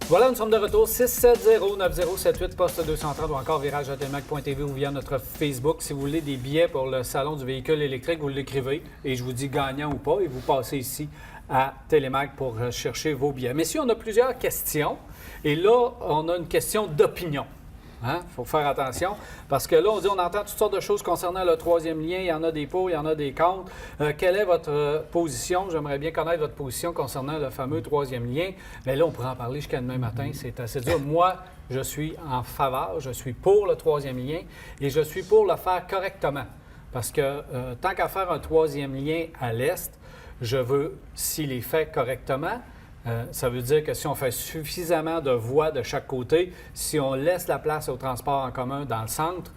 Voilà, nous sommes de retour. 670-9078, poste 230 ou encore virage.telemac.tv ou via notre Facebook. Si vous voulez des billets pour le Salon du véhicule électrique, vous l'écrivez et je vous dis gagnant ou pas et vous passez ici à Télémac pour chercher vos billets. Messieurs, on a plusieurs questions et là, on a une question d'opinion. Il faut faire attention, parce que là, on entend toutes sortes de choses concernant le troisième lien. Il y en a des pour, il y en a des contre. Quelle est votre position? J'aimerais bien connaître votre position concernant le fameux troisième lien. Mais là, on pourrait en parler jusqu'à demain matin. C'est assez dur. Moi, je suis en faveur. Je suis pour le troisième lien et je suis pour le faire correctement. Parce que tant qu'à faire un troisième lien à l'est, je veux, s'il est fait correctement, ça veut dire que si on fait suffisamment de voies de chaque côté, si on laisse la place au transport en commun dans le centre,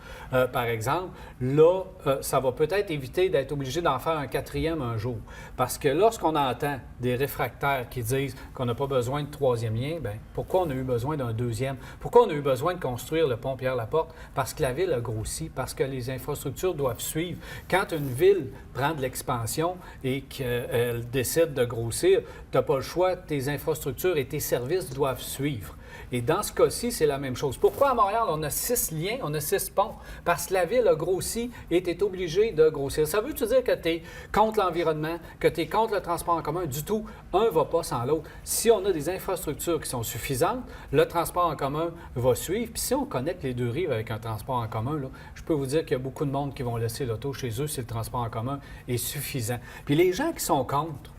par exemple, là, ça va peut-être éviter d'être obligé d'en faire un quatrième un jour. Parce que lorsqu'on entend des réfractaires qui disent qu'on n'a pas besoin de troisième lien, bien, pourquoi on a eu besoin d'un deuxième? Pourquoi on a eu besoin de construire le pont Pierre-Laporte? Parce que la ville a grossi, parce que les infrastructures doivent suivre. Quand une ville prend de l'expansion et qu'elle décide de grossir, tu n'as pas le choix, tes infrastructures et tes services doivent suivre. Et dans ce cas-ci, c'est la même chose. Pourquoi à Montréal, on a 6 liens, on a 6 ponts? Parce que la ville a grossi et tu es obligé de grossir. Ça veut-tu dire que tu es contre l'environnement, que tu es contre le transport en commun? Du tout. Un ne va pas sans l'autre. Si on a des infrastructures qui sont suffisantes, le transport en commun va suivre. Puis si on connecte les deux rives avec un transport en commun, là, je peux vous dire qu'il y a beaucoup de monde qui vont laisser l'auto chez eux si le transport en commun est suffisant. Puis les gens qui sont contre,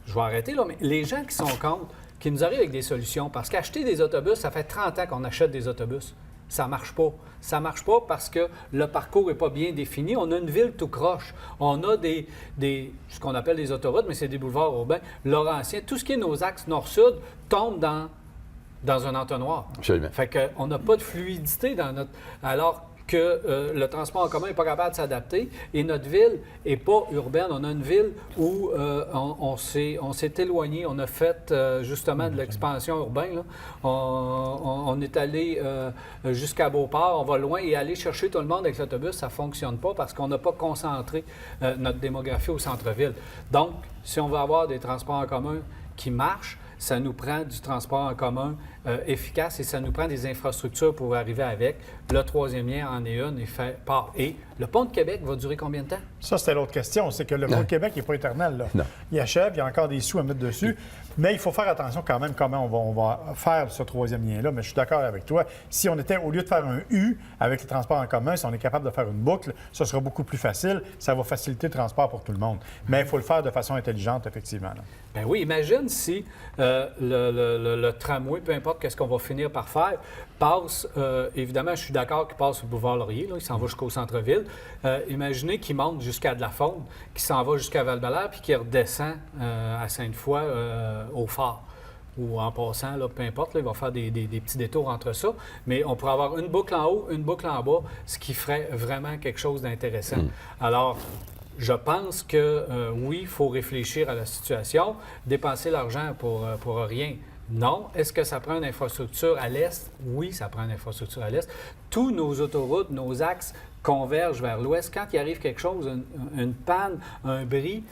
je vais arrêter là, mais les gens qui sont contre, qui nous arrivent avec des solutions, parce qu'acheter des autobus, ça fait 30 ans qu'on achète des autobus. Ça ne marche pas. Ça ne marche pas parce que le parcours n'est pas bien défini. On a une ville tout croche. On a ce qu'on appelle des autoroutes, mais c'est des boulevards urbains. Laurentien, tout ce qui est nos axes nord-sud tombe dans un entonnoir. Absolument. Fait qu'on n'a pas de fluidité dans notre... Alors que le transport en commun n'est pas capable de s'adapter et notre ville n'est pas urbaine. On a une ville où on s'est éloigné. On a fait justement de l'expansion urbaine. Là. On est allé jusqu'à Beauport, on va loin et aller chercher tout le monde avec l'autobus, ça ne fonctionne pas parce qu'on n'a pas concentré notre démographie au centre-ville. Donc, si on veut avoir des transports en commun qui marchent, ça nous prend du transport en commun efficace et ça nous prend des infrastructures pour arriver avec. Le troisième lien en est une et fait part. Et le pont de Québec va durer combien de temps? Ça, c'était l'autre question. C'est que le pont de Québec n'est pas éternel. Là. Non. Il achève, il y a encore des sous à mettre dessus. Mais il faut faire attention quand même comment on va faire ce troisième lien-là. Mais je suis d'accord avec toi. Si on était, au lieu de faire un U avec les transports en commun, si on est capable de faire une boucle, ça sera beaucoup plus facile. Ça va faciliter le transport pour tout le monde. Mais il faut le faire de façon intelligente, effectivement. Là. Bien oui, imagine si le tramway, peu importe qu'est-ce qu'on va finir par faire, passe, évidemment, je suis d'accord qu'il passe au boulevard Laurier, là, il s'en va jusqu'au centre-ville. Imaginez qu'il monte jusqu'à Delafonte, qu'il s'en va jusqu'à Val-Bélair, puis qu'il redescend à Sainte-Foy au phare. Ou en passant, là, peu importe, là, il va faire des petits détours entre ça. Mais on pourrait avoir une boucle en haut, une boucle en bas, ce qui ferait vraiment quelque chose d'intéressant. Alors, je pense que oui, il faut réfléchir à la situation. Dépenser l'argent pour rien, non. Est-ce que ça prend une infrastructure à l'est? Oui, ça prend une infrastructure à l'est. Tous nos autoroutes, nos axes convergent vers l'ouest. Quand il arrive quelque chose, une panne, un bris,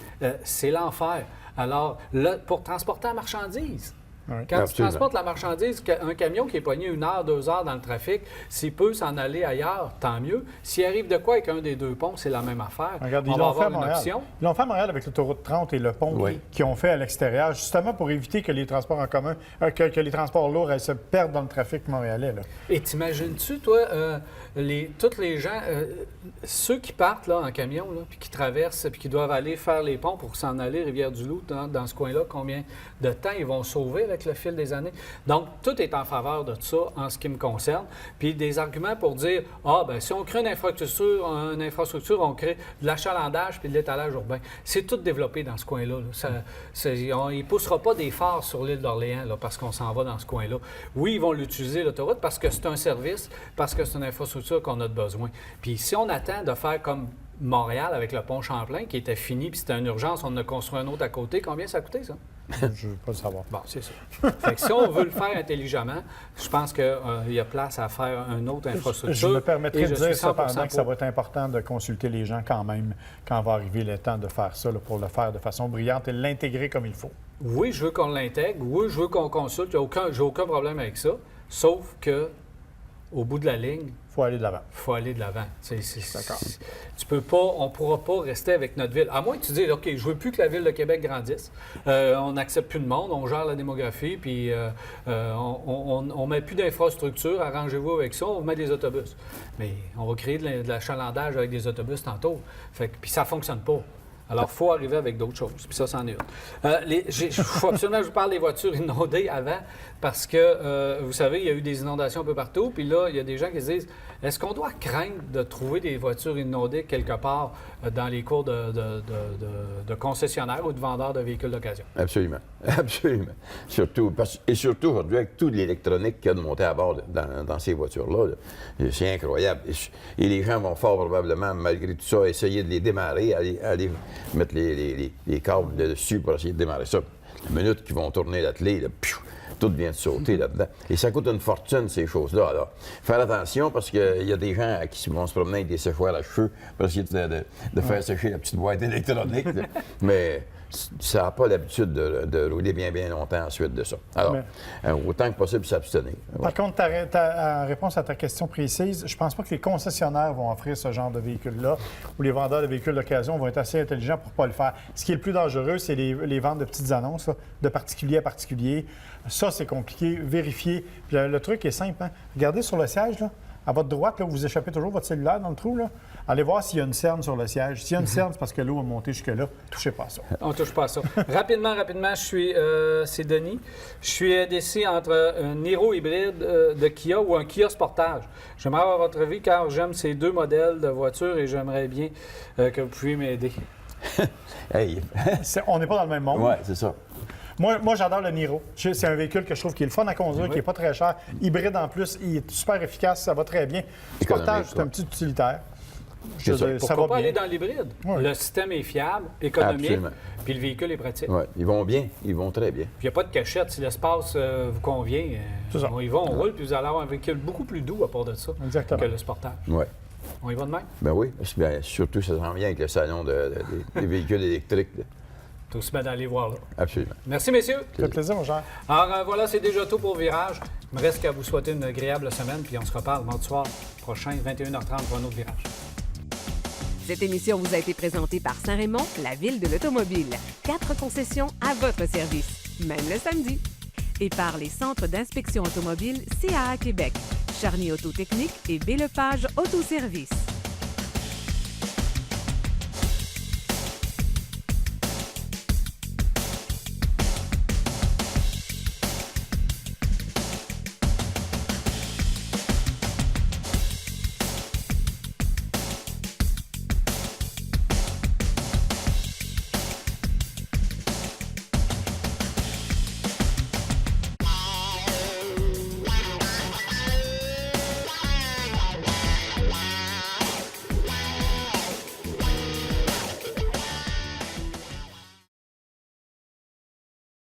c'est l'enfer. Alors, là, pour transporter la marchandise, quand Absolument. tu transportes la marchandise, un camion qui est pogné 1 heure, 2 heures dans le trafic, s'il peut s'en aller ailleurs, tant mieux. S'il arrive de quoi avec un des deux ponts, c'est la même affaire. Regarde, on va avoir une option. Ils l'ont fait à Montréal avec l'autoroute 30 et le pont qu'ils ont fait à l'extérieur, justement pour éviter que les transports en commun, que les transports lourds se perdent dans le trafic montréalais. Là. Et t'imagines-tu, toi, tous les gens, ceux qui partent là, en camion, là, puis qui traversent, puis qui doivent aller faire les ponts pour s'en aller Rivière-du-Loup, dans ce coin-là, combien de temps ils vont sauver avec le fil des années? Donc, tout est en faveur de ça en ce qui me concerne. Puis des arguments pour dire, si on crée une infrastructure, on crée de l'achalandage puis de l'étalage urbain. C'est tout développé dans ce coin-là. Là. Il ne poussera pas des phares sur l'île d'Orléans là, parce qu'on s'en va dans ce coin-là. Oui, ils vont l'utiliser, l'autoroute, parce que c'est un service, parce que c'est une infrastructure qu'on a besoin. Puis si on attend de faire comme Montréal avec le pont Champlain qui était fini, puis c'était une urgence, on en a construit un autre à côté. Combien ça a coûté, ça? Je ne veux pas le savoir. Bon, c'est ça. Fait que si on veut le faire intelligemment, je pense qu'il y a place à faire une autre infrastructure. Je me permettrais Et de je suis dire 100% cependant que ça pour. va être important de consulter les gens quand même quand va arriver le temps de faire ça, là, pour le faire de façon brillante et l'intégrer comme il faut. Oui, je veux qu'on l'intègre. Oui, je veux qu'on consulte. J'ai aucun problème avec ça. Sauf que, au bout de la ligne, Il faut aller de l'avant. il faut aller de l'avant. D'accord. Tu peux pas, on ne pourra pas rester avec notre ville. À moins que tu dises, OK, je veux plus que la ville de Québec grandisse. On n'accepte plus de monde, on gère la démographie, puis on ne met plus d'infrastructure. Arrangez-vous avec ça, on met des autobus. Mais on va créer de l'achalandage avec des autobus tantôt. Puis ça ne fonctionne pas. Alors, il faut arriver avec d'autres choses. Puis ça, c'en est une. Il faut absolument que je vous parle des voitures inondées avant, parce que, vous savez, il y a eu des inondations un peu partout. Puis là, il y a des gens qui se disent, est-ce qu'on doit craindre de trouver des voitures inondées quelque part dans les cours de concessionnaires ou de vendeurs de véhicules d'occasion? Absolument. Absolument. Surtout aujourd'hui, avec toute l'électronique qu'il y a de monter à bord dans ces voitures-là, là, c'est incroyable. Et les gens vont fort probablement, malgré tout ça, essayer de les démarrer, aller mettre les câbles dessus pour essayer de démarrer ça. La minute qu'ils vont tourner la clé, là, piou, tout vient de sauter là-dedans. Et ça coûte une fortune, ces choses-là. Alors, faire attention parce qu'il y a des gens qui vont se promener avec des séchoirs à cheveux pour essayer de faire sécher la petite boîte électronique. Là. Mais ça n'a pas l'habitude de rouler bien longtemps ensuite de ça. Alors, autant que possible, s'abstenir. Ouais. Par contre, en réponse à ta question précise, je pense pas que les concessionnaires vont offrir ce genre de véhicule-là ou les vendeurs de véhicules d'occasion vont être assez intelligents pour ne pas le faire. Ce qui est le plus dangereux, c'est les ventes de petites annonces, là, de particulier à particulier. Ça, c'est compliqué. Vérifier. Puis le truc est simple. Hein? Regardez sur le siège, là, à votre droite, là, vous échappez toujours votre cellulaire dans le trou. Là. Allez voir s'il y a une cerne sur le siège. S'il y a une cerne, c'est parce que l'eau a monté jusque-là. Touchez pas à ça. On ne touche pas à ça. Rapidement, c'est Denis. Je suis indécis entre un Niro hybride de Kia ou un Kia Sportage. J'aimerais avoir votre avis car j'aime ces deux modèles de voitures et j'aimerais bien que vous puissiez m'aider. Hey. On n'est pas dans le même monde. Oui, c'est ça. Moi, j'adore le Niro. C'est un véhicule que je trouve qui est le fun à conduire, qui n'est pas très cher. Hybride en plus, il est super efficace, ça va très bien. Sportage, c'est un petit utilitaire. Ça Pourquoi va pas bien. aller dans l'hybride? Ouais. Le système est fiable, économique, Absolument. puis le véhicule est pratique. Oui, ils vont bien, ils vont très bien. Puis il n'y a pas de cachette. Si l'espace vous convient, C'est ça. on y va, on roule, puis vous allez avoir un véhicule beaucoup plus doux à part de ça Exactement. que le Sportage. Oui. On y va de même? Ben oui, parce que, surtout, ça s'en vient avec le salon des véhicules électriques. C'est aussi bien d'aller voir là. Absolument. Merci, messieurs. Ça fait plaisir, mon cher. Alors voilà, c'est déjà tout pour Virage. Il me reste qu'à vous souhaiter une agréable semaine, puis on se reparle mardi soir prochain, 21h30 pour un autre Virage. Cette émission vous a été présentée par Saint-Raymond, la ville de l'automobile. 4 concessions à votre service, même le samedi. Et par les centres d'inspection automobile CAA Québec, Charny Autotechnique et Belle-Page Autoservice.